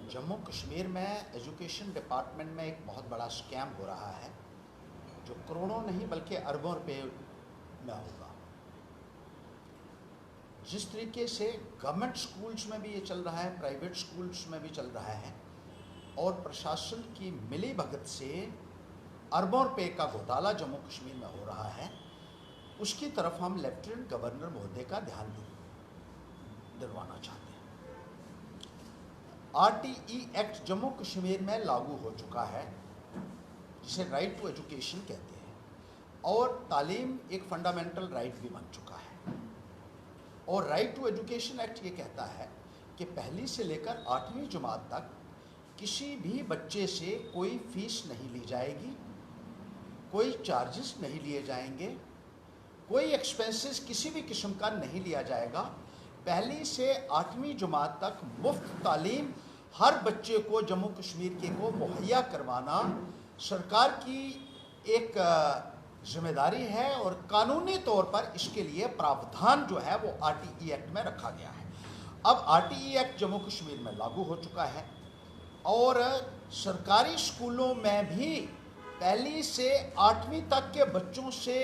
जम्मू कश्मीर में education department में एक बहुत बड़ा स्कैम हो रहा है जो करोड़ों नहीं बल्कि अरबों रुपए में होगा। जिस तरीके से गवर्नमेंट स्कूल्स में भी ये चल रहा है, प्राइवेट स्कूल्स में भी चल रहा है और प्रशासन की मिली भगत से अरबों रुपए का घोटाला जम्मू कश्मीर में हो रहा है, उसकी तरफ हम लेफ्टिनेंट गवर्नर महोदय का ध्यान दिलवाना चाहते हैं। RTE एक्ट जम्मू कश्मीर में लागू हो चुका है, जिसे राइट टू एजुकेशन कहते हैं, और तालीम एक फंडामेंटल राइट भी बन चुका है। और राइट टू एजुकेशन एक्ट ये कहता है कि पहली से लेकर 8वीं जमात तक किसी भी बच्चे से कोई फीस नहीं ली जाएगी, कोई चार्जेस नहीं लिए जाएंगे, कोई एक्सपेंसेस किसी भी किस्म का नहीं लिया जाएगा। पहली से 8वीं जमात तक मुफ्त तालीम हर बच्चे को जम्मू कश्मीर के को मुहैया करवाना सरकार की एक जिम्मेदारी है और कानूनी तौर पर इसके लिए प्रावधान जो है वो RTE एक्ट में रखा गया है। अब RTE एक्ट जम्मू कश्मीर में लागू हो चुका है और सरकारी स्कूलों में भी पहली से 8वीं तक के बच्चों से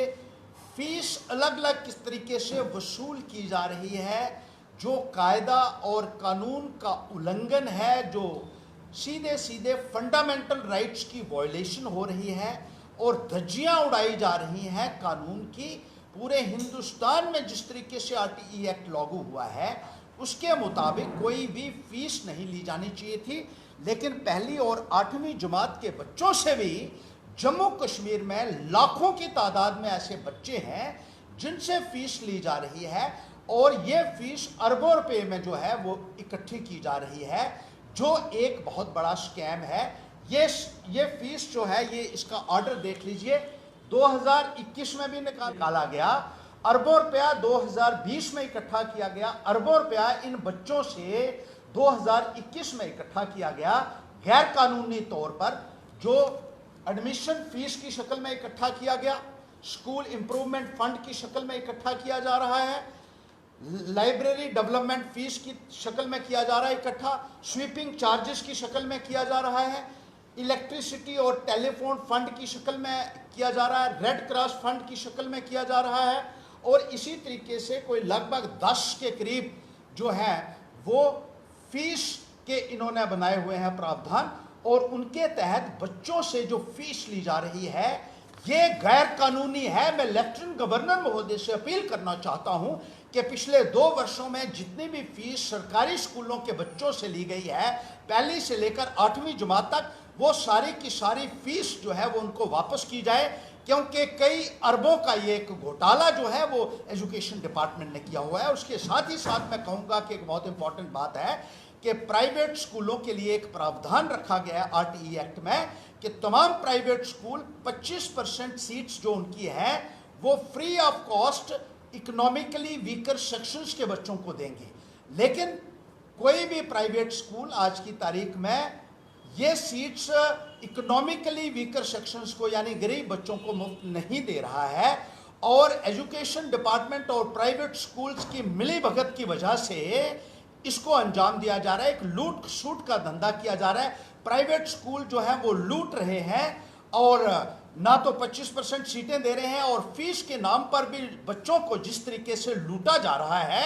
फीस अलग अलग किस तरीके से वसूल की जा रही है, जो कायदा और कानून का उल्लंघन है, जो सीधे सीधे फंडामेंटल राइट्स की वायलेशन हो रही है और धज्जियां उड़ाई जा रही हैं कानून की। पूरे हिंदुस्तान में जिस तरीके से RTE एक्ट लागू हुआ है उसके मुताबिक कोई भी फीस नहीं ली जानी चाहिए थी, लेकिन पहली और 8वीं जमात के बच्चों से भी जम्मू कश्मीर में लाखों की तादाद में ऐसे बच्चे हैं जिनसे फीस ली जा रही है और ये फीस अरबों रुपए में जो है वो इकट्ठी की जा रही है, जो एक बहुत बड़ा स्कैम है। ये फीस जो है, ये इसका ऑर्डर देख लीजिए, 2021 में भी निकाला गया, अरबों रुपया 2020 में इकट्ठा किया गया, अरबों रुपया इन बच्चों से 2021 में इकट्ठा किया गया गैर कानूनी तौर पर, जो एडमिशन फीस की शक्ल में इकट्ठा किया गया, स्कूल इंप्रूवमेंट फंड की शक्ल में इकट्ठा किया जा रहा है, लाइब्रेरी डेवलपमेंट फीस की शक्ल में किया जा रहा है इकट्ठा, स्वीपिंग चार्जेस की शक्ल में किया जा रहा है, इलेक्ट्रिसिटी और टेलीफोन फंड की शक्ल में किया जा रहा है, रेड क्रॉस फंड की शक्ल में किया जा रहा है, और इसी तरीके से कोई लगभग 10 के करीब जो है वो फीस के इन्होंने बनाए हुए हैं प्रावधान, और उनके तहत बच्चों से जो फीस ली जा रही है ये गैर कानूनी है। मैं लेफ्टिनेंट गवर्नर महोदय से अपील करना चाहता हूं कि पिछले 2 वर्षों में जितनी भी फीस सरकारी स्कूलों के बच्चों से ली गई है पहली से लेकर 8वीं जमात तक, वो सारी की सारी फीस जो है वो उनको वापस की जाए, क्योंकि कई अरबों का ये एक घोटाला जो है वो एजुकेशन डिपार्टमेंट ने किया हुआ है। उसके साथ ही साथ मैं कहूँगा कि एक बहुत इंपॉर्टेंट बात है कि प्राइवेट स्कूलों के लिए एक प्रावधान रखा गया है RTE एक्ट में कि तमाम प्राइवेट स्कूल 25% सीट्स जो उनकी हैं वो free of cost economically weaker sections के बच्चों को देंगे, लेकिन कोई भी प्राइवेट स्कूल आज की तारीख में ये सीट्स इकोनॉमिकली वीकर सेक्शंस को यानी गरीब बच्चों को मुफ्त नहीं दे रहा है। और एजुकेशन डिपार्टमेंट और प्राइवेट स्कूल्स की मिली भगत की वजह से इसको अंजाम दिया जा रहा है, एक लूट सूट का धंधा किया जा रहा है। प्राइवेट स्कूल जो है वो लूट रहे हैं और ना तो 25% सीटें दे रहे हैं और फीस के नाम पर भी बच्चों को जिस तरीके से लूटा जा रहा है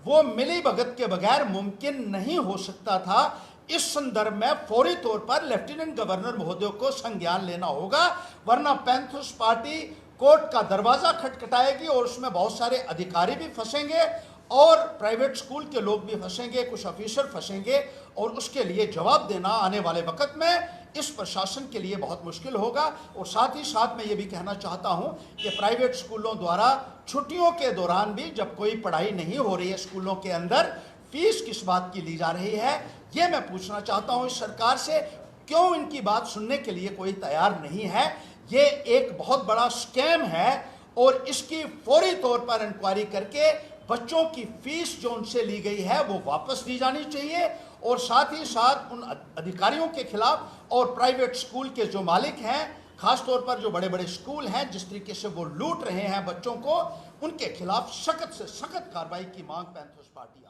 वो मिली भगत के बगैर मुमकिन नहीं हो सकता था। इस संदर्भ में फौरी तौर पर लेफ्टिनेंट गवर्नर महोदय को संज्ञान लेना होगा, वरना पैंथर्स पार्टी कोर्ट का दरवाजा खटखटाएगी और उसमें बहुत सारे अधिकारी भी फंसेंगे और प्राइवेट स्कूल के लोग भी फंसेंगे, कुछ ऑफिसर फंसेंगे, और उसके लिए जवाब देना आने वाले वक्त में इस प्रशासन के लिए बहुत मुश्किल होगा। और साथ ही साथ मैं ये भी कहना चाहता हूं कि प्राइवेट स्कूलों द्वारा छुट्टियों के दौरान भी जब कोई पढ़ाई नहीं हो रही है स्कूलों के अंदर, फीस किस बात की ली जा रही है, ये मैं पूछना चाहता हूं इस सरकार से। क्यों इनकी बात सुनने के लिए कोई तैयार नहीं है? ये एक बहुत बड़ा स्कैम है और इसकी फौरी तौर पर इंक्वायरी करके बच्चों की फीस जो उनसे ली गई है वो वापस दी जानी चाहिए, और साथ ही साथ उन अधिकारियों के खिलाफ और प्राइवेट स्कूल के जो मालिक हैं, खासतौर पर जो बड़े बड़े स्कूल हैं, जिस तरीके से वो लूट रहे हैं बच्चों को, उनके खिलाफ सख्त से सख्त कार्रवाई की मांग पैंथर्स पार्टी